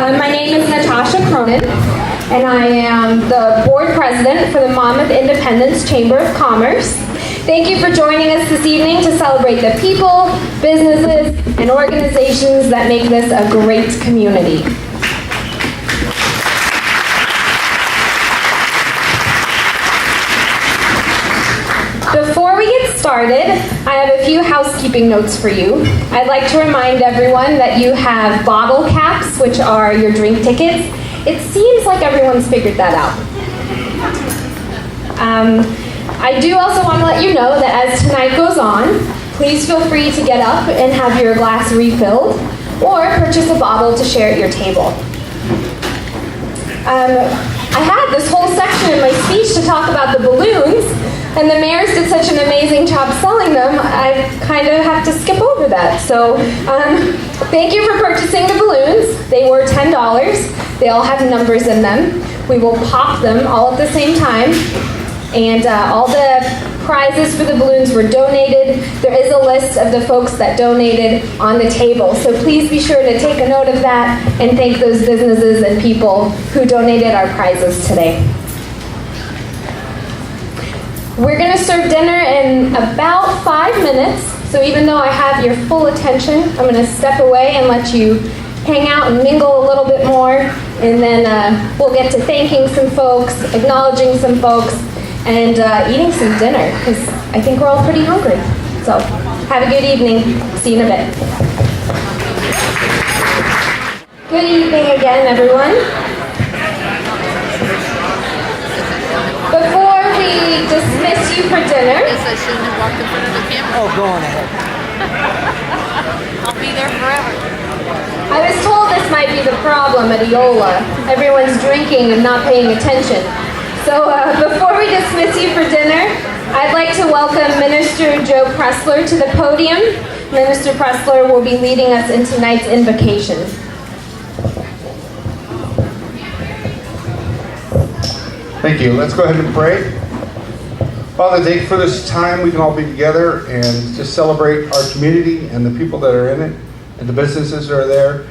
My name is Natasha Cronin, and I am the board president for the Monmouth Independence Chamber of Commerce. Thank you for joining us this evening to celebrate the people, businesses, and organizations that make this a great community. Before we get started, I have a few housekeeping notes for you. I'd like to remind everyone that you have bottle caps, which are your drink tickets. It seems like everyone's figured that out. I do also want to let you know that as tonight goes on, please feel free to get up and have your glass refilled, or purchase a bottle to share at your table. I had this whole section in my speech to talk about the balloons, and the mayors did such an amazing job selling them, I kind of have to skip over that. So thank you for purchasing the balloons. They were $10. They all have numbers in them. We will pop them all at the same time. And all the prizes for the balloons were donated. There is a list of the folks that donated on the table. So please be sure to take a note of that and thank those businesses and people who donated our prizes today. We're going to serve dinner in about 5 minutes, so even though I have your full attention, I'm going to step away and let you hang out and mingle a little bit more, and then we'll get to thanking some folks, acknowledging some folks, and eating some dinner, because I think we're all pretty hungry. So have a good evening. See you in a bit. Good evening again, everyone. Before we dismiss you for dinner... I guess I shouldn't have walked in front of the camera. Oh, go on ahead. I'll be there forever. I was told this might be the problem at Eola. Everyone's drinking and not paying attention. So before we dismiss you for dinner, I'd like to welcome Minister Joe Pressler to the podium. Minister Pressler will be leading us in tonight's invocation. Thank you. Let's go ahead and pray. Father, thank you for this time we can all be together and just celebrate our community and the people that are in it and the businesses that are there.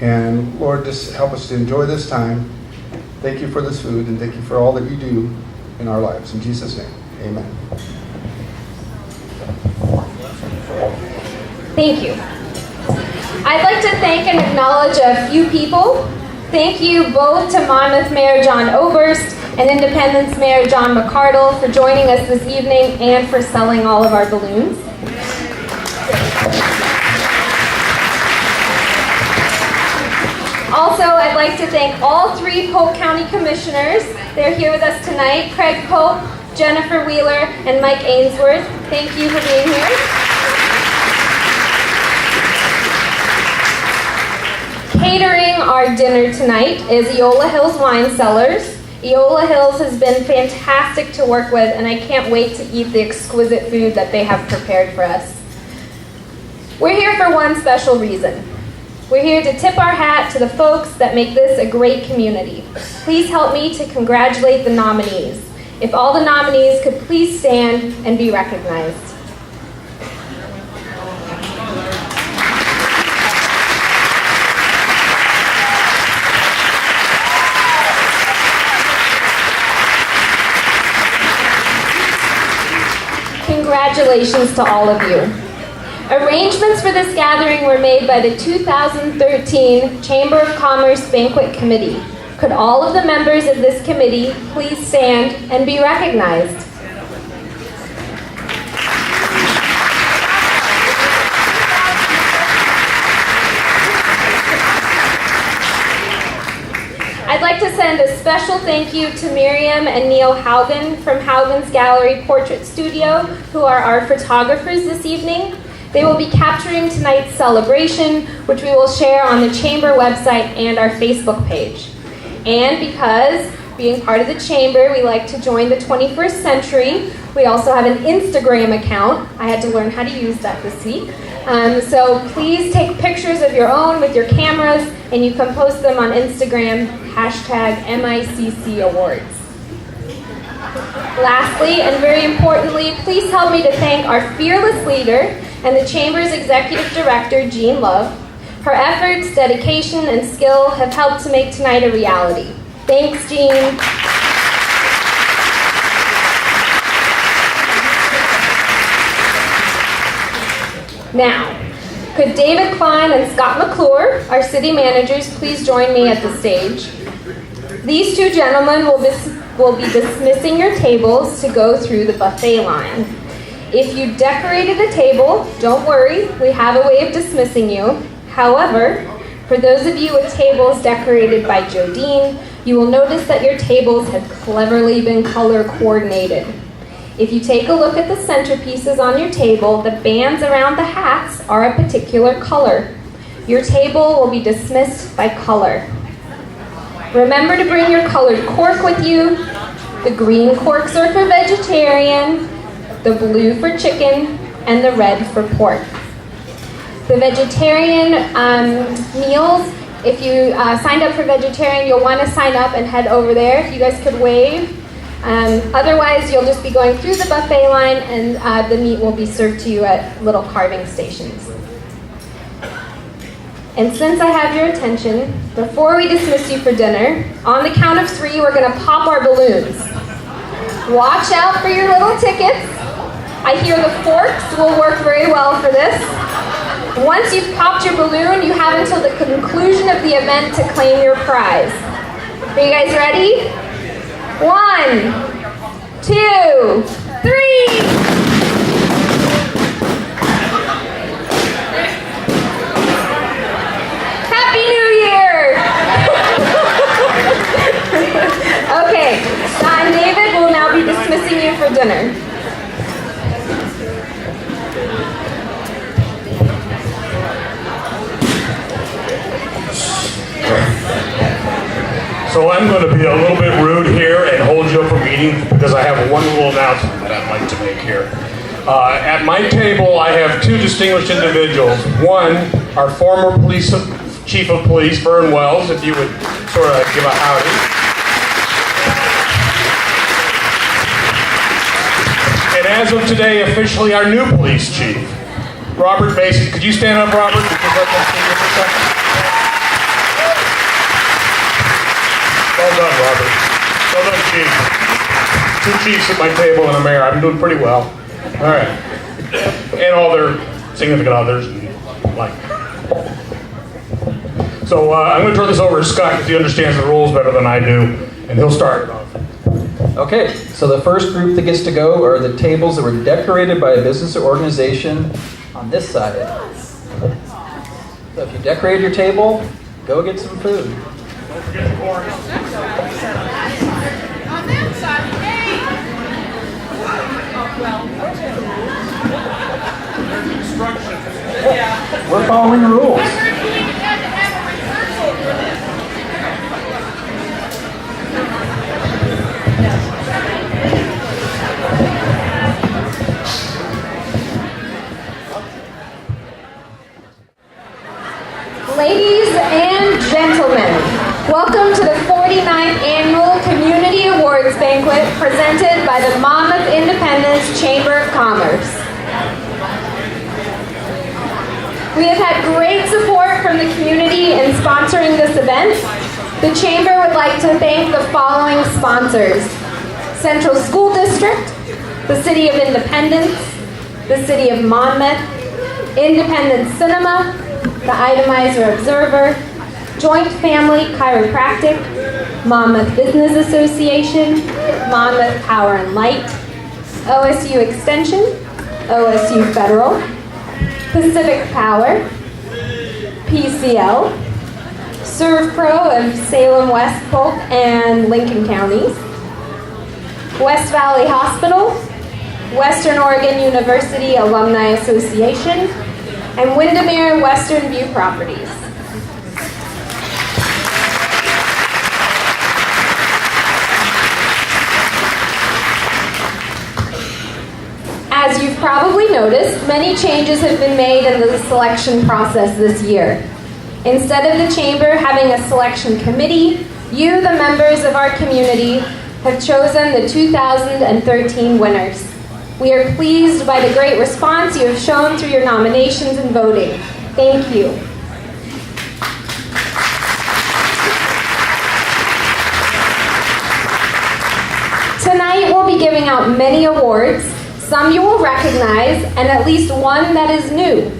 And Lord, just help us to enjoy this time. Thank you for this food and thank you for all that you do in our lives. In Jesus' name, amen. Thank you. I'd like to thank and acknowledge a few people. Thank you both to Monmouth Mayor John Oberst and Independence Mayor John McCardle for joining us this evening and for selling all of our balloons. Also, I'd like to thank all 3 Polk County Commissioners. They're here with us tonight: Craig Pope, Jennifer Wheeler, and Mike Ainsworth. Thank you for being here. Catering our dinner tonight is Eola Hills Wine Cellars. Eola Hills has been fantastic to work with, and I can't wait to eat the exquisite food that they have prepared for us. We're here for one special reason. We're here to tip our hat to the folks that make this a great community. Please help me to congratulate the nominees. If all the nominees could please stand and be recognized. Congratulations to all of you. Arrangements for this gathering were made by the 2013 Chamber of Commerce Banquet Committee. Could all of the members of this committee please stand and be recognized? I'd like to send a special thank you to Miriam and Neil Haugen from Haugen's Gallery Portrait Studio, who are our photographers this evening. They will be capturing tonight's celebration, which we will share on the Chamber website and our Facebook page. And because, being part of the Chamber, we like to join the 21st century, we also have an Instagram account. I had to learn how to use that this week. So please take pictures of your own with your cameras, and you can post them on Instagram, #MBCC Awards. Lastly, and very importantly, please help me to thank our fearless leader and the Chamber's Executive Director, Jean Love. Her efforts, dedication, and skill have helped to make tonight a reality. Thanks, Jean. Now, could David Klein and Scott McClure, our city managers, please join me at the stage? These two gentlemen will be dismissing your tables to go through the buffet line. If you decorated a table, don't worry, we have a way of dismissing you. However, for those of you with tables decorated by Jodine, you will notice that your tables have cleverly been color coordinated. If you take a look at the centerpieces on your table, the bands around the hats are a particular color. Your table will be dismissed by color. Remember to bring your colored cork with you. The green corks are for vegetarian, the blue for chicken, and the red for pork. The vegetarian meals, if you signed up for vegetarian, you'll want to sign up and head over there. If you guys could wave. Otherwise, you'll just be going through the buffet line and the meat will be served to you at little carving stations. And since I have your attention, before we dismiss you for dinner, on the count of 3, we're going to pop our balloons. Watch out for your little tickets. I hear the forks will work very well for this. Once you've popped your balloon, you have until the conclusion of the event to claim your prize. Are you guys ready? 1, 2, 3. Happy New Year! Okay, Scott and David will now be dismissing you for dinner. So I'm going to be a little bit rude here and hold you up for meeting because I have one little announcement that I'd like to make here. At my table, I have 2 distinguished individuals. One, our former chief of police, Vern Wells, if you would sort of give a howdy. And as of today, officially our new police chief, Robert Mason. Could you stand up, Robert? Well done, Robert. Well done, Chief. 2 chiefs at my table and a mayor. I'm doing pretty well. All right. And all their significant others. So I'm going to turn this over to Scott because he understands the rules better than I do, and he'll start it off. Okay, so the first group that gets to go are the tables that were decorated by a business or organization on this side. So if you decorated your table, go get some food. Don't forget the corn. On that side, hey! We're following the rules. I heard you even had to have a rehearsal for this. Ladies and gentlemen, welcome to the 49th Annual Community Awards Banquet presented by the Monmouth Independence Chamber of Commerce. We have had great support from the community in sponsoring this event. The Chamber would like to thank the following sponsors: Central School District, the City of Independence, the City of Monmouth, Independence Cinema, the Itemizer Observer, Joint Family Chiropractic, Monmouth Business Association, Monmouth Power and Light, OSU Extension, OSU Federal, Pacific Power, PCL, ServPro of Salem, West Polk, and Lincoln Counties, West Valley Hospital, Western Oregon University Alumni Association, and Windermere Western View Properties. As you've probably noticed, many changes have been made in the selection process this year. Instead of the Chamber having a selection committee, you, the members of our community, have chosen the 2013 winners. We are pleased by the great response you have shown through your nominations and voting. Thank you. be giving out many awards, some you will recognize, and at least one that is new.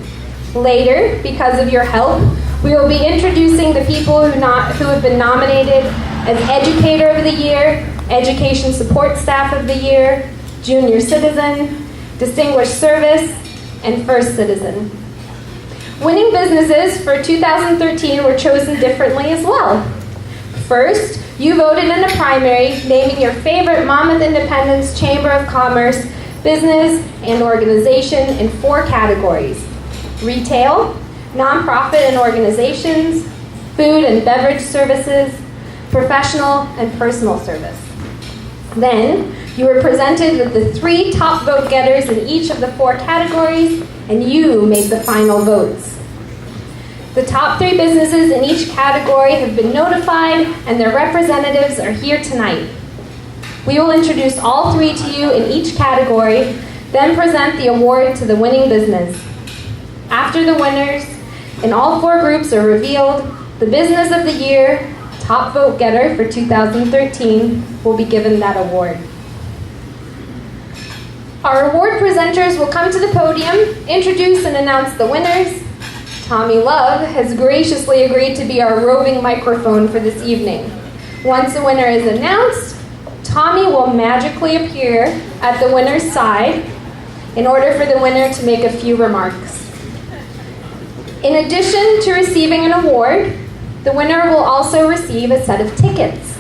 Later, because of your help, we will be introducing the people who have been nominated as Educator of the Year, Education Support Staff of the Year, Junior Citizen, Distinguished Service, and First Citizen. Winning businesses for 2013 were chosen differently as well. First, you voted in a primary naming your favorite Monmouth Independence Chamber of Commerce business and organization in 4 categories: retail, nonprofit and organizations, food and beverage services, professional and personal service. Then, you were presented with the 3 top vote getters in each of the 4 categories, and you made the final votes. The top 3 businesses in each category have been notified, and their representatives are here tonight. We will introduce all 3 to you in each category, then present the award to the winning business. After the winners in all 4 groups are revealed, the Business of the Year, top vote getter for 2013, will be given that award. Our award presenters will come to the podium, introduce and announce the winners. Tommy Love has graciously agreed to be our roving microphone for this evening. Once the winner is announced, Tommy will magically appear at the winner's side in order for the winner to make a few remarks. In addition to receiving an award, the winner will also receive a set of tickets.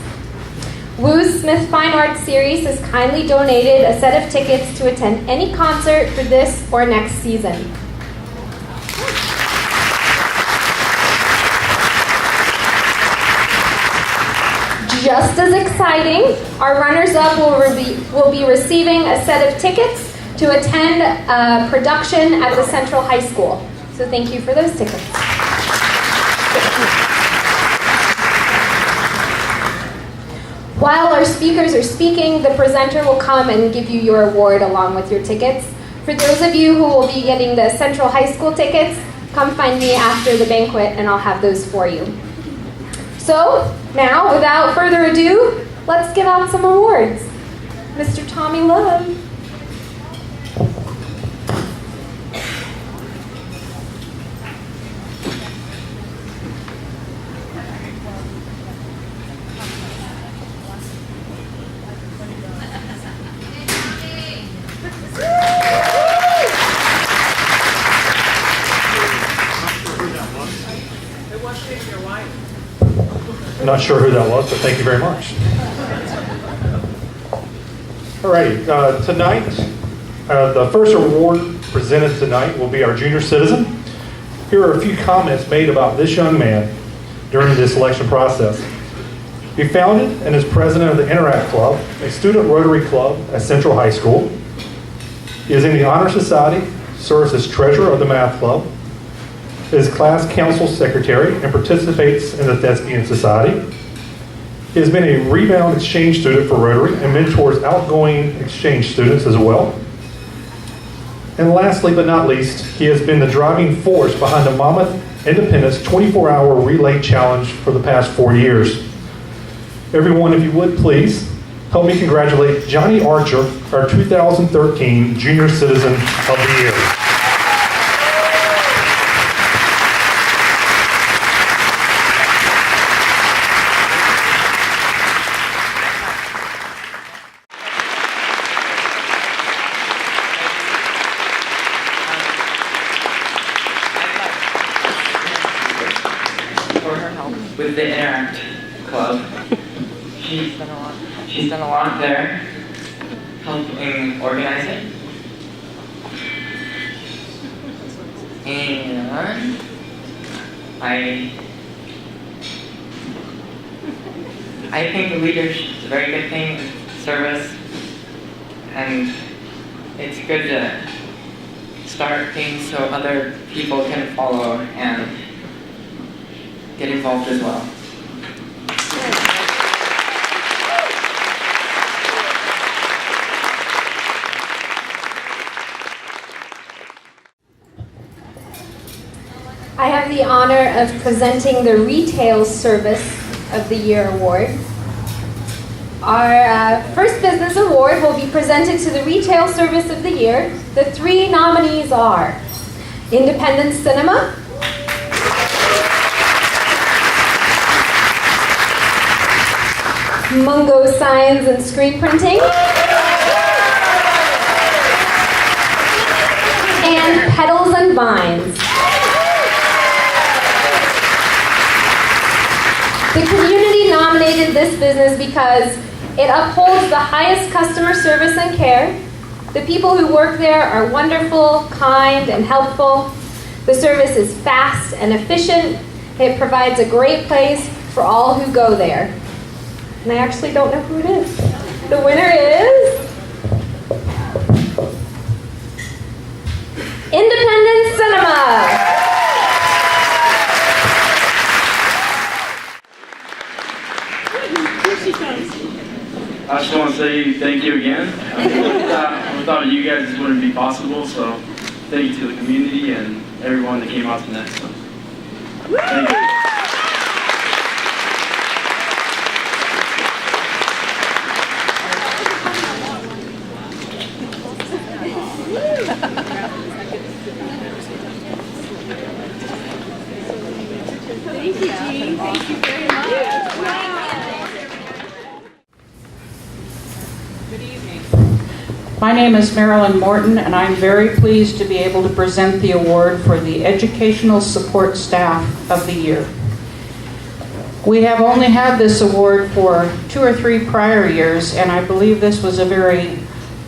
Woo's Smith Fine Arts Series has kindly donated a set of tickets to attend any concert for this or next season. Just as exciting, our runners-up will be receiving a set of tickets to attend a production at the Central High School. So thank you for those tickets. While our speakers are speaking, the presenter will come and give you your award along with your tickets. For those of you who will be getting the Central High School tickets, come find me after the banquet and I'll have those for you. So, now, without further ado, let's give out some awards. Mr. Tommy Love. Not sure who that was, but thank you very much. All right, tonight, the first award presented tonight will be our Junior Citizen. Here are a few comments made about this young man during the selection process. He founded and is president of the Interact Club, a student Rotary club at Central High School. He is in the Honor Society, serves as treasurer of the Math Club, is class council secretary and participates in the Thespian Society. He has been a rebound exchange student for Rotary and mentors outgoing exchange students as well. And lastly but not least, he has been the driving force behind the Monmouth Independence 24-hour relay challenge for the past 4 years. Everyone, if you would please, help me congratulate Johnny Archer, our 2013 Junior Citizen of the Year. With the Interact Club. She's done a lot there, helping organize it. And I think leadership is a very good thing, service, and it's good to start things so other people can follow and get involved as well. I have the honor of presenting the Retail Service of the Year Award. Our first business award will be presented to the Retail Service of the Year. The 3 nominees are Independent Cinema, Mungo Signs and Screen Printing, and Petals and Vines. The community nominated this business because it upholds the highest customer service and care. The people who work there are wonderful, kind, and helpful. The service is fast and efficient. It provides a great place for all who go there. And I actually don't know who it is. The winner is Independent Cinema. I just want to say thank you again. Without you guys, this wouldn't be possible, so thank you to the community and everyone that came out tonight. So, thank you. My name is Marilyn Morton, and I'm very pleased to be able to present the award for the Educational Support Staff of the Year. We have only had this award for 2 or 3 prior years, and I believe this was a very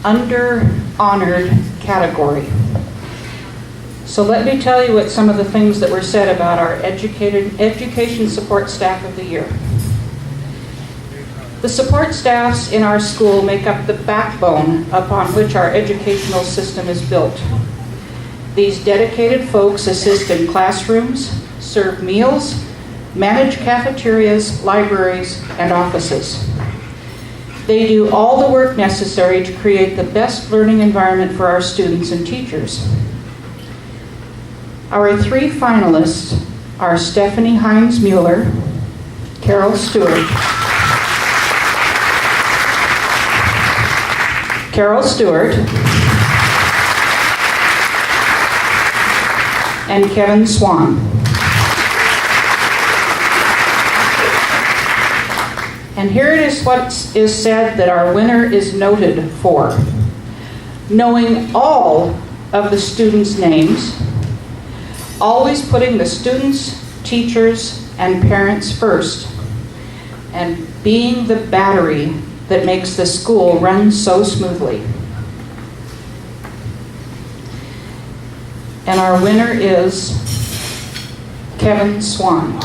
under-honored category. So let me tell you what some of the things that were said about our Education Support Staff of the Year. The support staffs in our school make up the backbone upon which our educational system is built. These dedicated folks assist in classrooms, serve meals, manage cafeterias, libraries, and offices. They do all the work necessary to create the best learning environment for our students and teachers. Our 3 finalists are Stephanie Hines-Mueller, Carol Stewart, and Kevin Swan. And here it is what is said that our winner is noted for. Knowing all of the students' names, always putting the students, teachers, and parents first, and being the battery that makes the school run so smoothly. And our winner is Kevin Swan.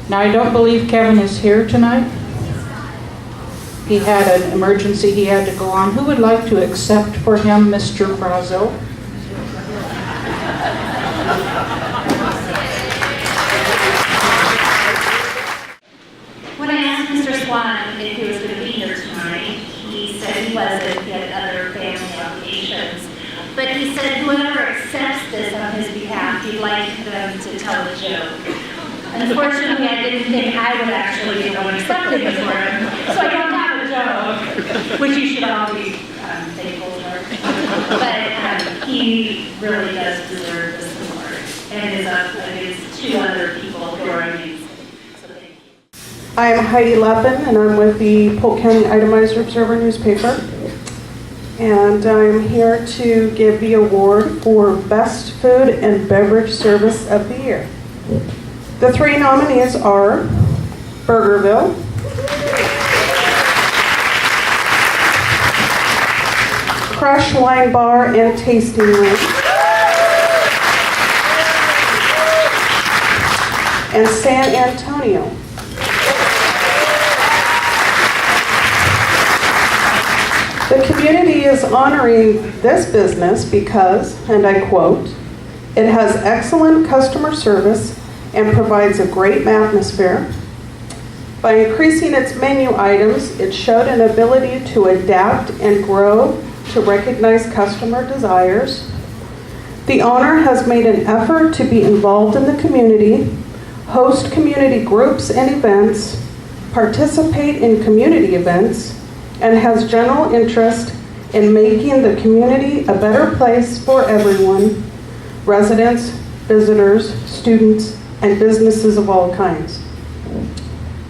Now, I don't believe Kevin is here tonight. He had an emergency he had to go on. Who would like to accept for him Mr. Brazil? When I asked Mr. Swan if he was going to be here tonight, he said he wasn't, he had other family obligations. But he said whoever accepts this on his behalf, he'd like them to tell a joke. Unfortunately, I didn't think I would actually be the one accepting it for him, so I don't have a joke, which you should all be thankful for. But he really does deserve this award, and is up against 2 other people who are amazing. So thank you. I am Heidi Leppin, and I'm with the Polk County Itemized Observer newspaper. And I'm here to give the award for Best Food and Beverage Service of the Year. The 3 nominees are Burgerville, Crush Wine Bar and Tasting Room, and San Antonio. The community is honoring this business because, and I quote, "It has excellent customer service and provides a great atmosphere. By increasing its menu items, it showed an ability to adapt and grow to recognize customer desires. The owner has made an effort to be involved in the community, host community groups and events, participate in community events, and has general interest in making the community a better place for everyone, residents, visitors, students, and businesses of all kinds.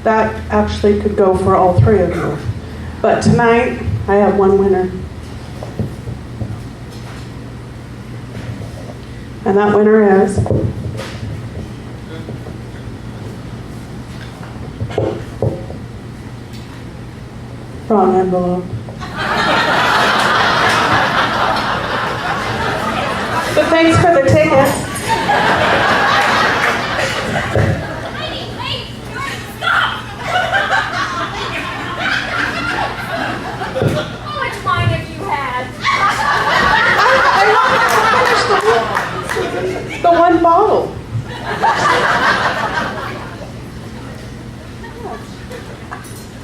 That actually could go for all three of you. But tonight, I have one winner. And that winner is wrong envelope. But thanks for the tickets. How much wine have you had? The one bottle.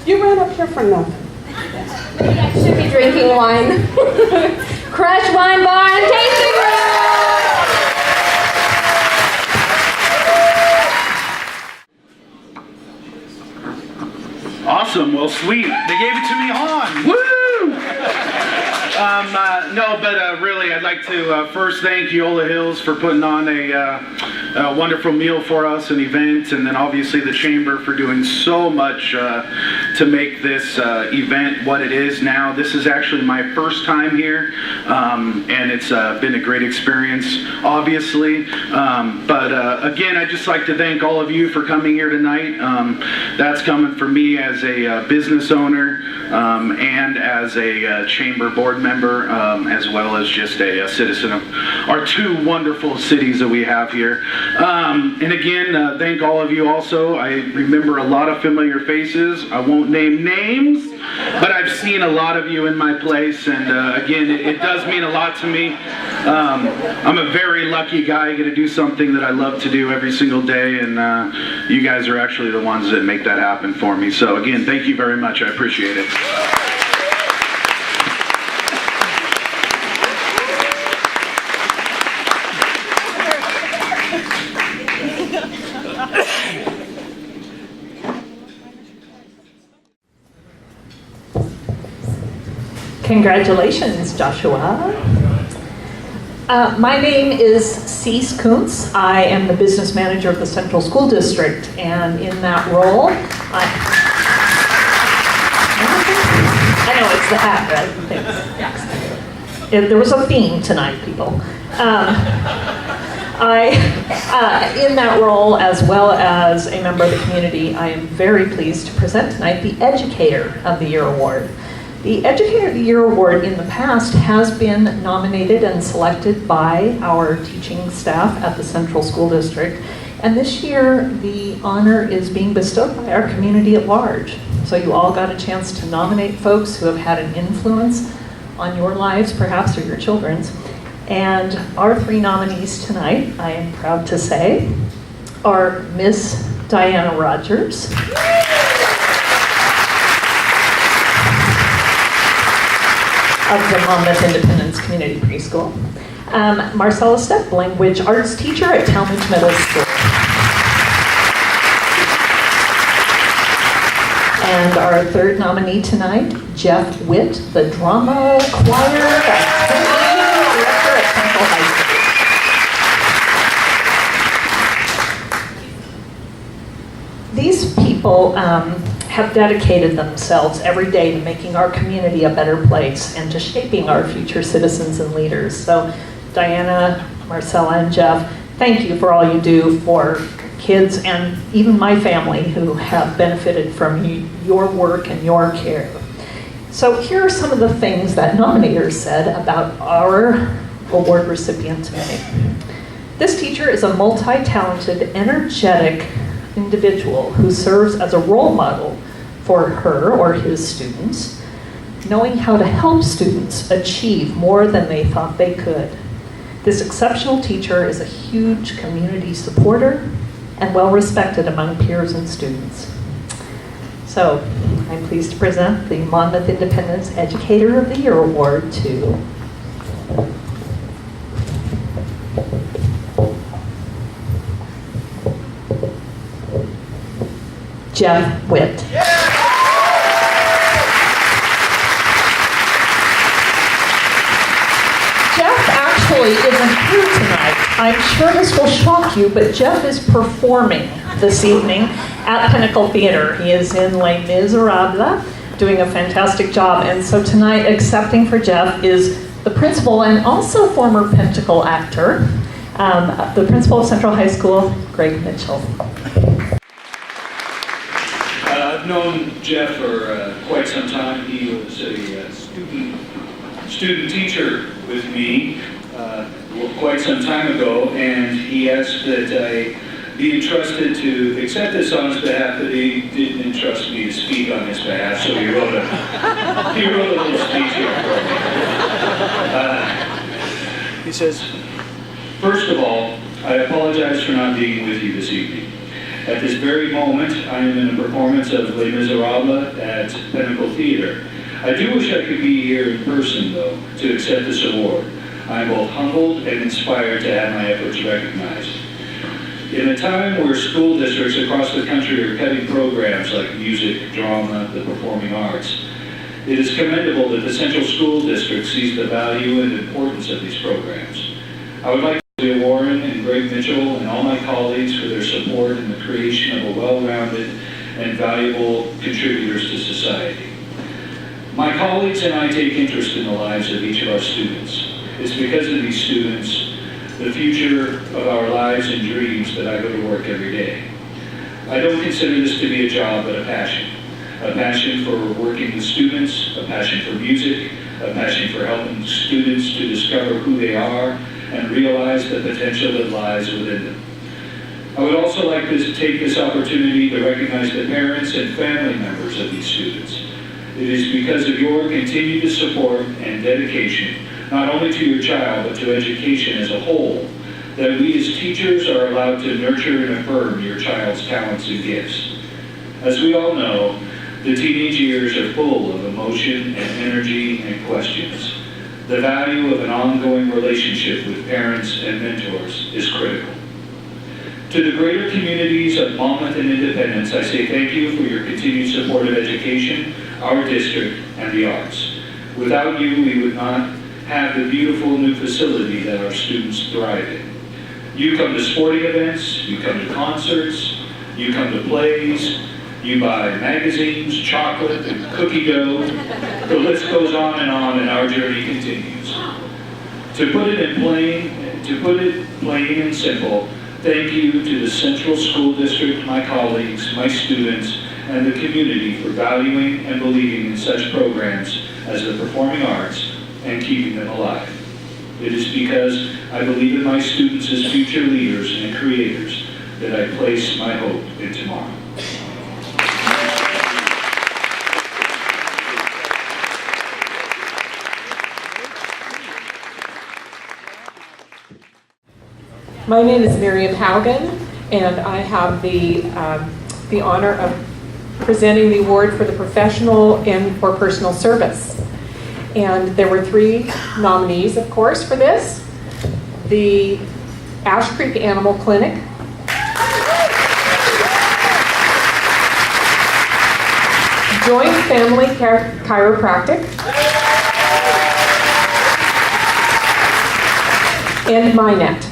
You ran up here for nothing. Maybe I should be drinking wine. Crush Wine Bar and Tasting Room! Awesome. Well, sweet. They gave it to me on. Woo! Really, I'd like to first thank Yola Hills for putting on a wonderful meal for us, an event, and then obviously the Chamber for doing so much to make this event what it is now. This is actually my first time here, and it's been a great experience, obviously. Again, I'd just like to thank all of you for coming here tonight. That's coming from me as a business owner and as a Chamber board member, as well as just a citizen of our two wonderful cities that we have here. And again, thank all of you also. I remember a lot of familiar faces. I won't name names, but I've seen a lot of you in my place, and again, it does mean a lot to me. I'm a very lucky guy. I get to do something that I love to do every single day, and you guys are actually the ones that make that happen for me. So again, thank you very much. I appreciate it. Congratulations, Joshua. My name is Cease Kuntz. I am the business manager of the Central School District, and in that role, I know it's the hat, right? Thanks. There was a theme tonight, people. In that role, as well as a member of the community, I am very pleased to present tonight the Educator of the Year Award. The Educator of the Year Award in the past has been nominated and selected by our teaching staff at the Central School District. And this year, the honor is being bestowed by our community at large. So you all got a chance to nominate folks who have had an influence on your lives, perhaps, or your children's. And our three nominees tonight, I am proud to say, are Miss Diana Rogers, of the Monmouth Independence Community Preschool. Marcella Stepp, language arts teacher at Talmadge Middle School. And our third nominee tonight, Jeff Witt, the drama choir director at Central High School. These people have dedicated themselves every day to making our community a better place and to shaping our future citizens and leaders. So Diana, Marcella, and Jeff, thank you for all you do for kids and even my family who have benefited from your work and your care. So here are some of the things that nominators said about our award recipient tonight. This teacher is a multi-talented, energetic individual who serves as a role model for her or his students, knowing how to help students achieve more than they thought they could. This exceptional teacher is a huge community supporter and well respected among peers and students. So I'm pleased to present the Monmouth Independence Educator of the Year Award to Jeff Witt. Jeff actually isn't here tonight. I'm sure this will shock you, but Jeff is performing this evening at Pinnacle Theater. He is in Les Miserables, doing a fantastic job. And so tonight, accepting for Jeff is the principal and also former Pinnacle actor, the principal of Central High School, Greg Mitchell. I've known Jeff for quite some time. He was a student teacher with me quite some time ago, and he asked that I be entrusted to accept this on his behalf, but he didn't entrust me to speak on his behalf, so he wrote a little speech here for me. He says, "First of all, I apologize for not being with you this evening. At this very moment, I am in a performance of Les Miserables at Pinnacle Theater. I do wish I could be here in person, though, to accept this award. I am both humbled and inspired to have my efforts recognized. In a time where school districts across the country are cutting programs like music, drama, the performing arts, it is commendable that the Central School District sees the value and importance of these programs. I would like to thank Warren and Greg Mitchell and all my colleagues for their support in the creation of a well-rounded and valuable contributors to society. My colleagues and I take interest in the lives of each of our students. It's because of these students, the future of our lives and dreams, that I go to work every day. I don't consider this to be a job, but a passion for working with students, a passion for music, a passion for helping students to discover who they are and realize the potential that lies within them. I would also like to take this opportunity to recognize the parents and family members of these students. It is because of your continued support and dedication, not only to your child, but to education as a whole, that we as teachers are allowed to nurture and affirm your child's talents and gifts. As we all know, the teenage years are full of emotion and energy and questions. The value of an ongoing relationship with parents and mentors is critical. To the greater communities of Monmouth and Independence, I say thank you for your continued support of education, our district, and the arts. Without you, we would not have the beautiful new facility that our students thrive in. You come to sporting events, you come to concerts, you come to plays, you buy magazines, chocolate, and cookie dough. The list goes on, and our journey continues. To put it plain and simple, thank you to the Central School District, my colleagues, my students, and the community for valuing and believing in such programs as the performing arts and keeping them alive. It is because I believe in my students as future leaders and creators that I place my hope in tomorrow. My name is Miriam Haugen, and I have the honor of presenting the award for the professional and for personal service. And there were 3 nominees, of course, for this. The Ash Creek Animal Clinic, Joint Family Chiropractic, and MyNet.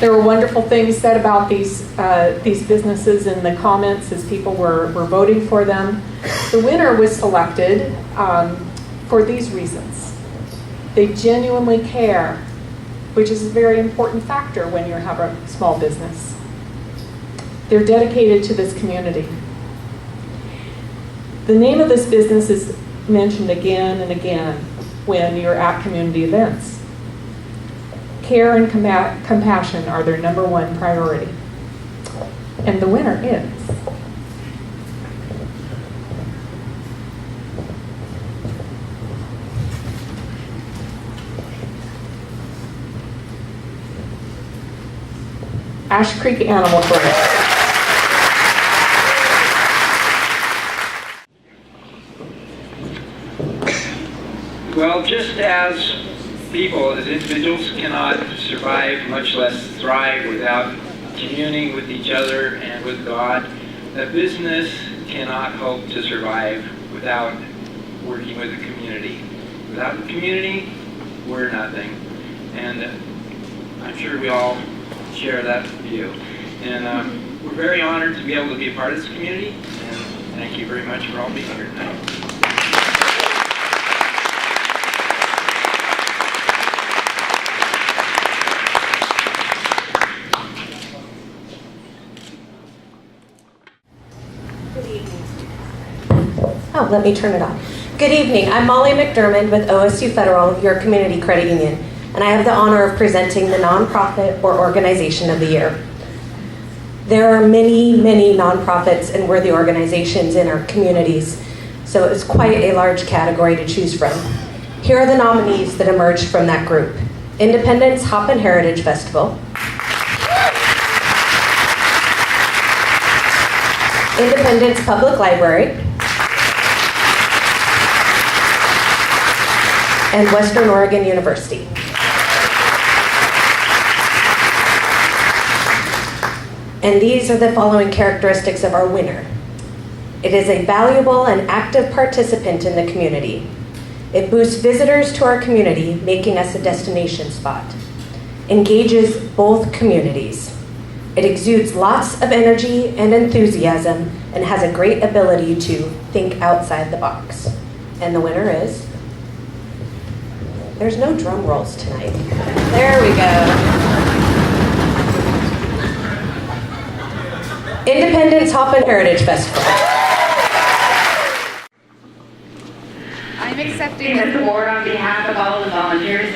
There were wonderful things said about these businesses in the comments as people were voting for them. The winner was selected for these reasons. They genuinely care, which is a very important factor when you have a small business. They're dedicated to this community. The name of this business is mentioned again and again when you're at community events. Care and compassion are their #1 priority. And the winner is Ash Creek Animal Clinic. Well, just as people, as individuals, cannot survive, much less thrive, without communing with each other and with God, a business cannot hope to survive without working with the community. Without the community, we're nothing. And I'm sure we all share that view. And we're very honored to be able to be a part of this community, and thank you very much for all being here tonight. Oh, let me turn it on. Good evening. I'm Molly McDermott with OSU Federal, your community credit union, and I have the honor of presenting the Nonprofit or Organization of the Year. There are many, many nonprofits and worthy organizations in our communities, so it's quite a large category to choose from. Here are the nominees that emerged from that group. Independence Hop and Heritage Festival, Independence Public Library, and Western Oregon University. And these are the following characteristics of our winner. It is a valuable and active participant in the community. It boosts visitors to our community, making us a destination spot. Engages both communities. It exudes lots of energy and enthusiasm and has a great ability to think outside the box. And the winner is... There's no drum rolls tonight. There we go. Independence Hop and Heritage Festival. I'm accepting this award on behalf of all the volunteers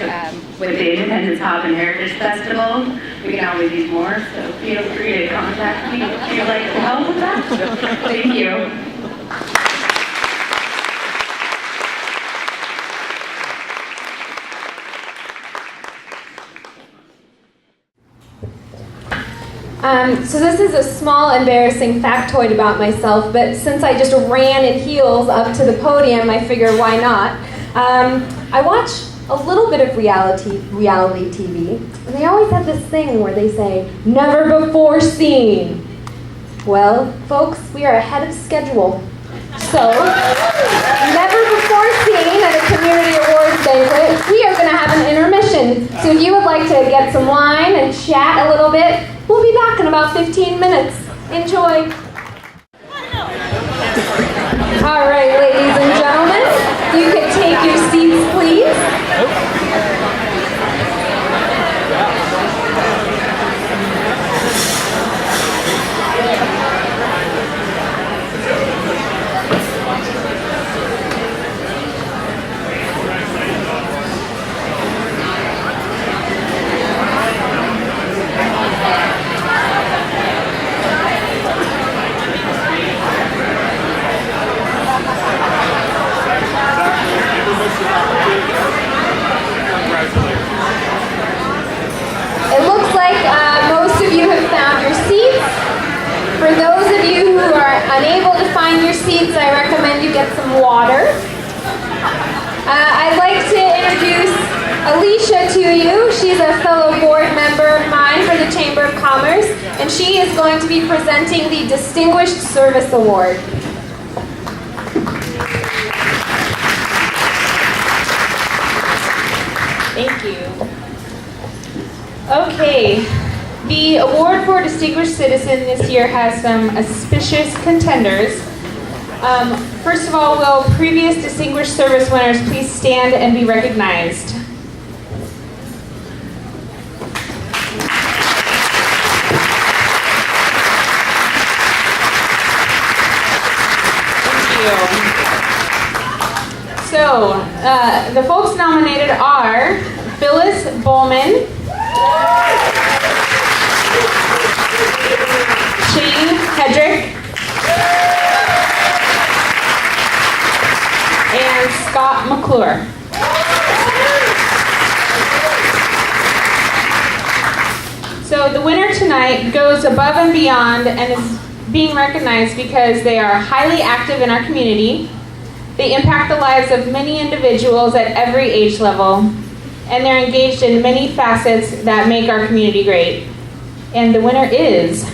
with the Independence Hop and Heritage Festival. We can always use more, so feel free to contact me if you'd like to help with that. Thank you. So this is a small embarrassing factoid about myself, but since I just ran in heels up to the podium, I figure why not. I watch a little bit of reality TV, and they always have this thing where they say, never before seen. Well, folks, we are ahead of schedule. So, never before seen at a community awards banquet, we are going to have an intermission. So if you would like to get some wine and chat a little bit, we'll be back in about 15 minutes. Enjoy. All right, ladies and gentlemen, you can take your seats, please. It looks like most of you have found your seats. For those of you who are unable to find your seats, I recommend you get some water. I'd like to introduce Alicia to you. She's a fellow board member of mine for the Chamber of Commerce, and she is going to be presenting the Distinguished Service Award. Thank you. Okay, the award for Distinguished Citizen this year has some auspicious contenders. First of all, will previous Distinguished Service winners please stand and be recognized? Thank you. So, the folks nominated are Phyllis Bowman, Shane Hedrick, and Scott McClure. So the winner tonight goes above and beyond and is being recognized because they are highly active in our community. They impact the lives of many individuals at every age level, and they're engaged in many facets that make our community great. And the winner is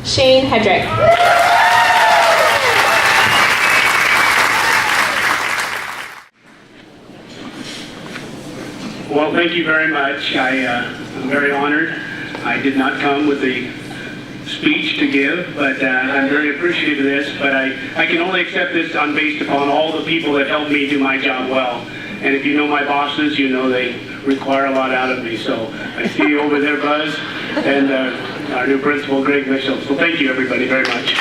Shane Hedrick. Well, thank you very much. I'm very honored. I did not come with a speech to give, but I'm very appreciative of this. But I can only accept this based upon all the people that helped me do my job well. And if you know my bosses, you know they require a lot out of me. So I see you over there, Buzz, and our new principal, Greg Mitchell. So thank you, everybody, very much.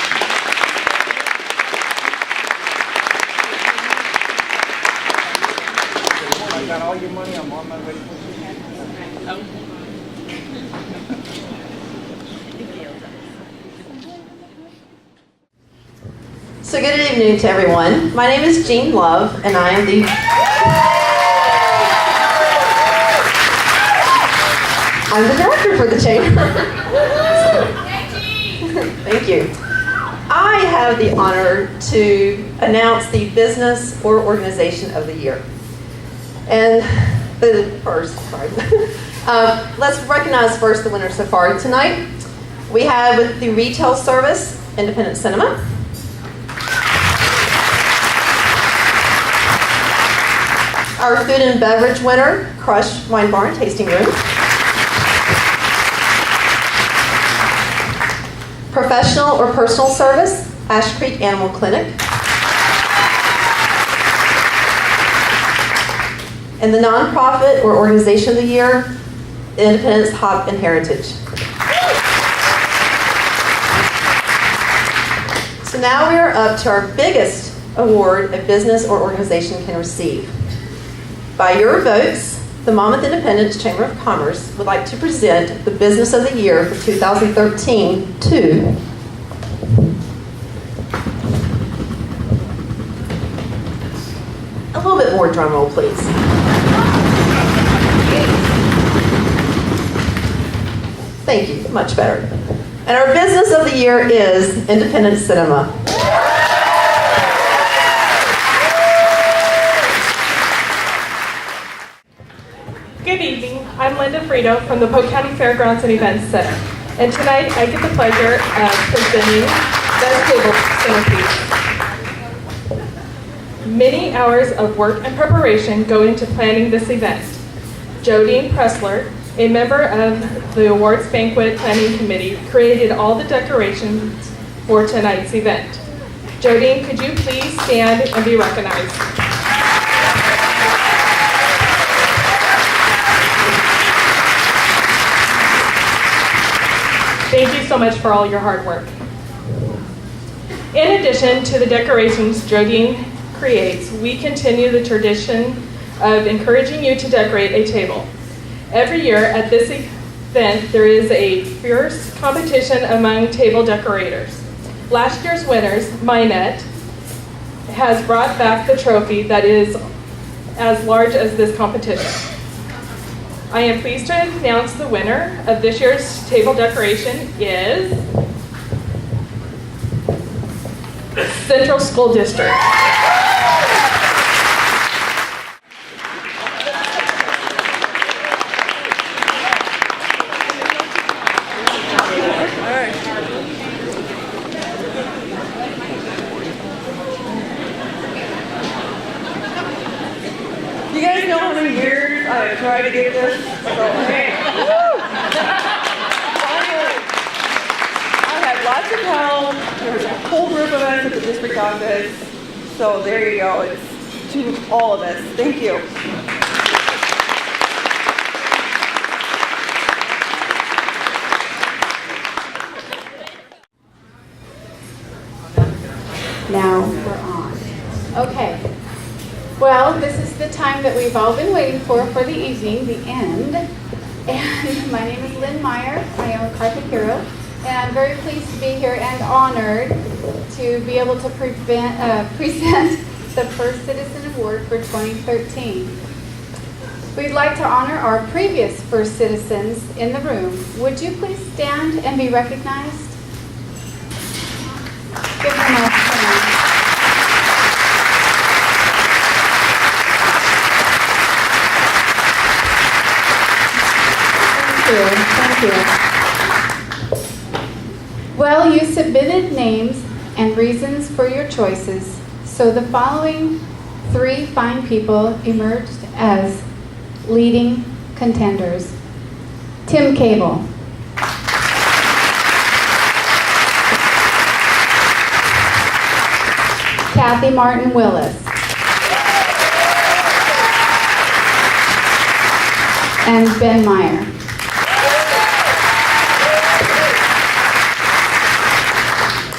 I got all your money. I'm on my way. So good evening to everyone. My name is Jean Love, and I am the director for the chamber. Thank you. I have the honor to announce the business or organization of the year. And let's recognize first the winner so far. Tonight, we have with the retail service, Independent Cinema. Our food and beverage winner, Crush Wine Bar and Tasting Room. Professional or personal service, Ash Creek Animal Clinic. And the nonprofit or organization of the year, Independence Hop and Heritage. So now we are up to our biggest award a business or organization can receive. By your votes, the Monmouth Independence Chamber of Commerce would like to present the Business of the Year for 2013 to a little bit more drum roll, please. Thank you, much better. And our Business of the Year is Independent Cinema. Good evening. I'm Linda Frito from the Polk County Fairgrounds and Events Center. And tonight I get the pleasure of presenting Best Table Centerpiece. Many hours of work and preparation go into planning this event. Jodine Pressler, a member of the Awards Banquet Planning Committee, created all the decorations for tonight's event. Jodine, could you please stand and be recognized? Thank you so much for all your hard work. In addition to the decorations Jodine creates, we continue the tradition of encouraging you to decorate a table. Every year at this event, there is a fierce competition among table decorators. Last year's winners, Minette, has brought back the trophy that is as large as this competition. I am pleased to announce the winner of this year's table decoration is Central School District. You guys know how many years I have tried to get this? So, hey. Finally, I had lots of help. There was a whole group of us at the district office. So there you go. It's to all of us. Thank you. Now we're on. Okay. Well, this is the time that we've all been waiting for the evening, the end. And my name is Lynn Meyer. I am a carpet hero, And I'm very pleased to be here and honored to be able to present the First Citizen Award for 2013. We'd like to honor our previous First Citizens in the room. Would you please stand and be recognized? Give them a hand. Thank you. Well, you submitted names and reasons for your choices, so the following 3 fine people emerged as leading contenders. Tim Cable. Kathy Martin Willis. And Ben Meyer.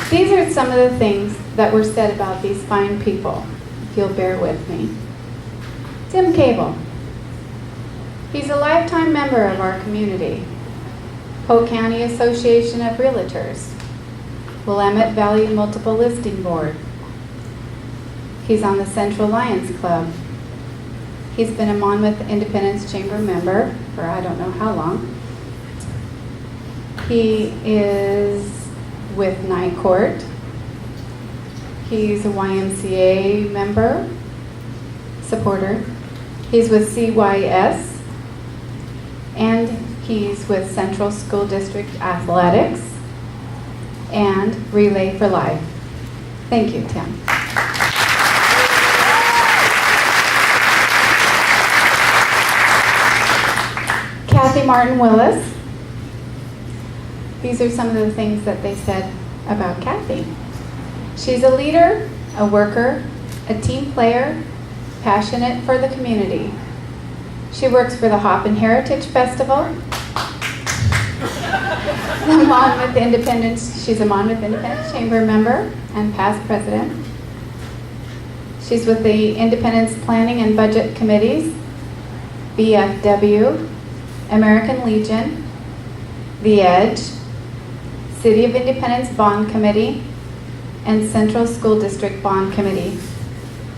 These are some of the things that were said about these fine people, if you'll bear with me. Tim Cable. He's a lifetime member of our community. Polk County Association of Realtors. Willamette Valley Multiple Listing Board. He's on the Central Lions Club. He's been a Monmouth Independence Chamber member for I don't know how long. He is with Night Court. He's a YMCA member, supporter. He's with CYS. And he's with Central School District Athletics and Relay for Life. Thank you, Tim. Kathy Martin Willis. These are some of the things that they said about Kathy. She's a leader, a worker, a team player, passionate for the community. She works for the Hop and Heritage Festival, the Monmouth Independence. She's a Monmouth Independence Chamber member and past president. She's with the Independence Planning and Budget Committees, BFW, American Legion, The Edge, City of Independence Bond Committee, and Central School District Bond Committee.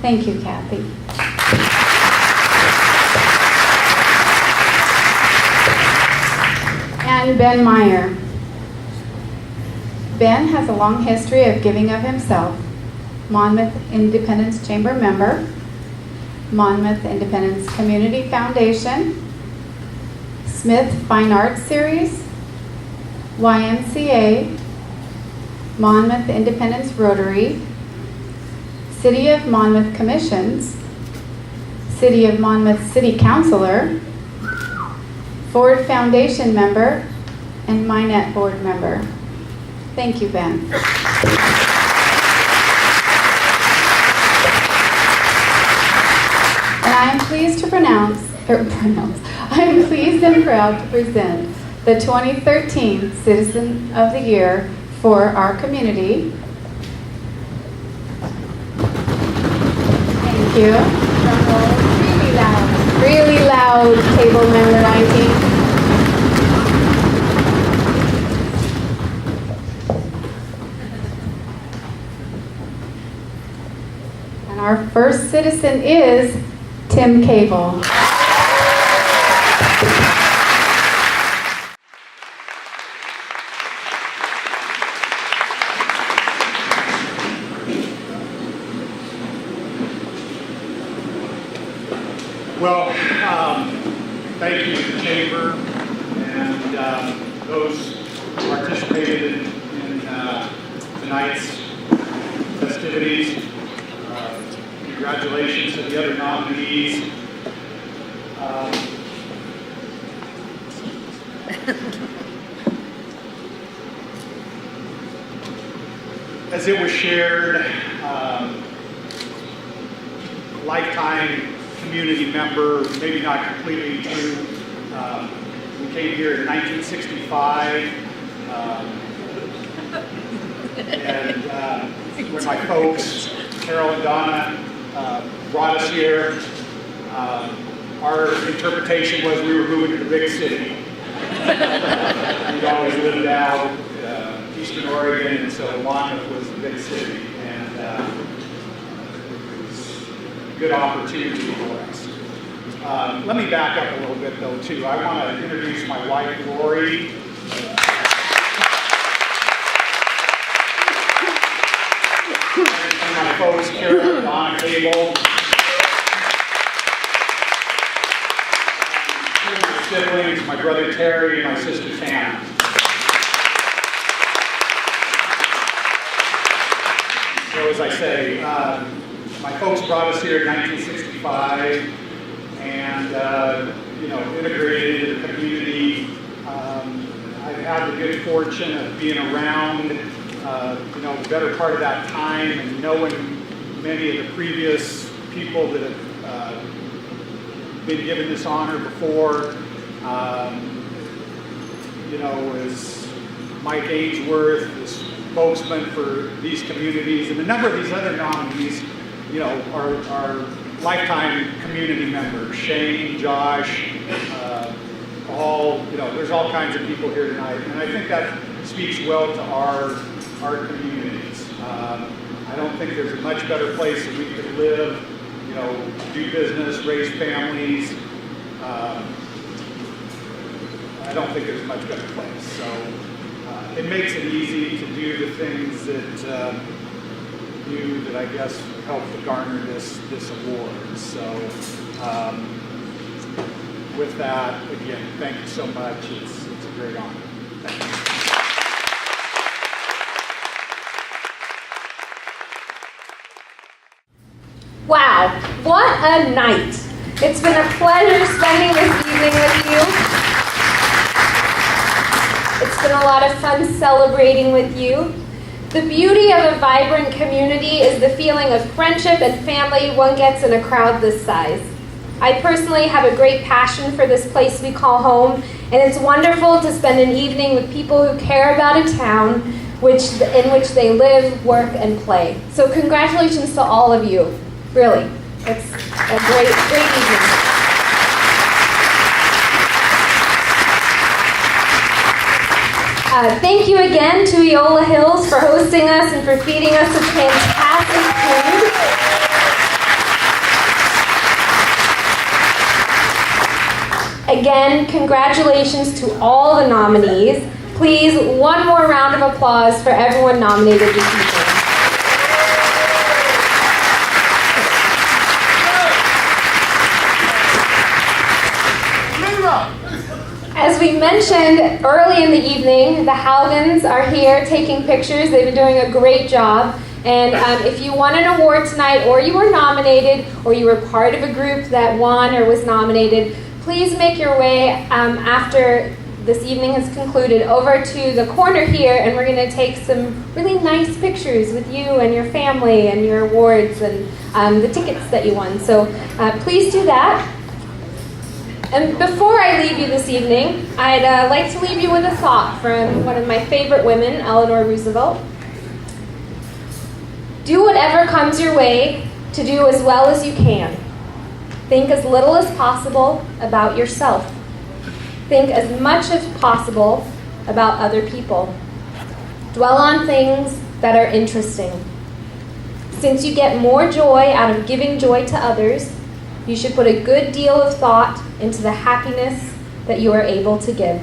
Thank you, Kathy. And Ben Meyer. Ben has a long history of giving of himself. Monmouth Independence Chamber member, Monmouth Independence Community Foundation, Smith Fine Arts Series, YMCA, Monmouth Independence Rotary, City of Monmouth Commissions, City of Monmouth City Councilor, Ford Foundation member, and Minette Board member. Thank you, Ben. And I am pleased and proud to present the 2013 Citizen of the Year for our community. Thank you. Drum roll. Really loud, table member 19. And our first citizen is Tim Cable. Well, thank you to the Chamber and those who participated in tonight's festivities. Congratulations to the other nominees. As it was shared, lifetime community member, maybe not completely true. We came here in 1965, and when my folks, Carol and Donna, brought us here, our interpretation was we were moving to the big city. We'd always lived out Eastern Oregon, and so Monmouth was a big city, and it was a good opportunity for us. Let me back up a little bit, though, too. I want to introduce my wife, Lori. And my folks, Carol and Donna Cable. My siblings, my brother Terry, and my sister Tana. So as I say, my folks brought us here in 1965 and, integrated into the community. I've had the good fortune of being around, the better part of that time and knowing many of the previous people that have been given this honor before. As Mike Ainsworth, the spokesman for these communities, and a number of these other nominees, are lifetime community members. Shane, Josh, there's all kinds of people here tonight, and I think that speaks well to our communities. I don't think there's a much better place that we could live, do business, raise families. I don't think there's a much better place. So it makes it easy to do the things that I guess helped to garner this award. So with that, again, thank you so much. It's a great honor. Thank you. Wow, what a night. It's been a pleasure spending this evening with you. It's been a lot of fun celebrating with you. The beauty of a vibrant community is the feeling of friendship and family one gets in a crowd this size. I personally have a great passion for this place we call home, and it's wonderful to spend an evening with people who care about a town in which they live, work, and play. So congratulations to all of you. Really, it's a great evening. Thank you again to Eola Hills for hosting us and for feeding us such fantastic food. Again, congratulations to all the nominees. Please, one more round of applause for everyone nominated this evening. As we mentioned early in the evening, the Howgans are here taking pictures. They've been doing a great job. And if you won an award tonight, or you were nominated, or you were part of a group that won or was nominated, please make your way after this evening has concluded over to the corner here, and we're going to take some really nice pictures with you and your family and your awards and the tickets that you won. So please do that. And before I leave you this evening, I'd like to leave you with a thought from one of my favorite women, Eleanor Roosevelt. Do whatever comes your way to do as well as you can. Think as little as possible about yourself. Think as much as possible about other people. Dwell on things that are interesting. Since you get more joy out of giving joy to others, you should put a good deal of thought into the happiness that you are able to give.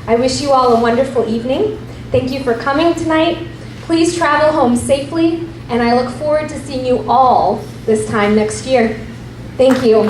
I wish you all a wonderful evening. Thank you for coming tonight. Please travel home safely, and I look forward to seeing you all this time next year. Thank you.